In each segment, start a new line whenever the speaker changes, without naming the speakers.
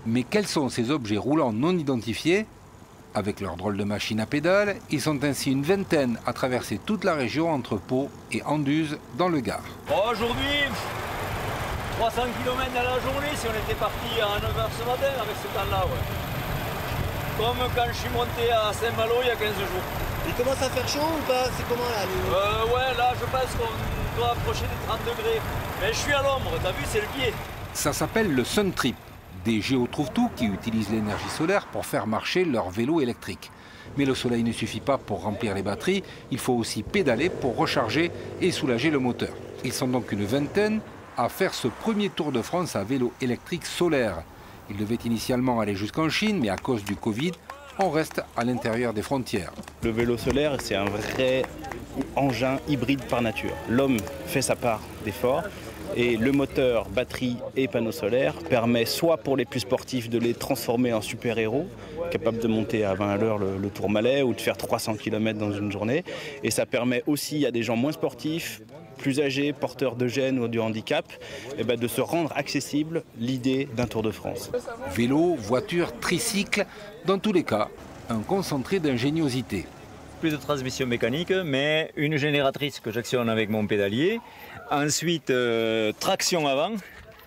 Mais quels sont ces objets roulants non identifiés? Avec leur drôle de machine à pédales, ils sont ainsi une vingtaine à traverser toute la région entre Pau et Anduze dans le Gard.
Aujourd'hui, 300 km dans la journée si on était parti à 9 h ce matin avec ce temps-là. Ouais. Comme quand je suis monté à Saint-Malo il y a 15 jours.
Il commence à faire chaud ou pas? C'est comment là
Ouais, là je pense qu'on doit approcher des 30 degrés. Mais je suis à l'ombre, t'as vu, c'est le pied.
Ça s'appelle le Sun Trip. Des géotrouve-tout qui utilisent l'énergie solaire pour faire marcher leur vélo électrique. Mais le soleil ne suffit pas pour remplir les batteries, il faut aussi pédaler pour recharger et soulager le moteur. Ils sont donc une vingtaine à faire ce premier Tour de France à vélo électrique solaire. Ils devaient initialement aller jusqu'en Chine, mais à cause du Covid, on reste à l'intérieur des frontières.
Le vélo solaire, c'est un vrai engin hybride par nature. L'homme fait sa part d'effort. Et le moteur, batterie et panneaux solaires permet soit pour les plus sportifs de les transformer en super-héros, capables de monter à 20 à l'heure le Tourmalet ou de faire 300 km dans une journée. Et ça permet aussi à des gens moins sportifs, plus âgés, porteurs de gènes ou du handicap, de se rendre accessible l'idée d'un Tour de France.
Vélo, voiture, tricycle, dans tous les cas, un concentré d'ingéniosité.
Plus de transmission mécanique, mais une génératrice que j'actionne avec mon pédalier. Ensuite, traction avant,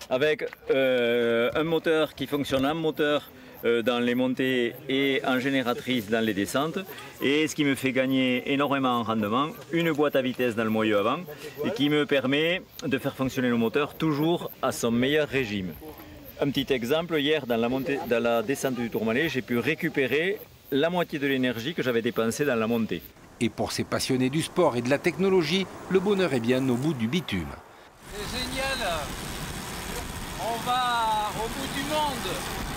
avec un moteur qui fonctionne en moteur dans les montées et en génératrice dans les descentes. Et ce qui me fait gagner énormément en rendement, une boîte à vitesse dans le moyeu avant, et qui me permet de faire fonctionner le moteur toujours à son meilleur régime. Un petit exemple, hier dans la descente du Tourmalet, j'ai pu récupérer la moitié de l'énergie que j'avais dépensée dans la montée.
Et pour ces passionnés du sport et de la technologie, le bonheur est bien au bout du bitume.
C'est génial, on va au bout du monde.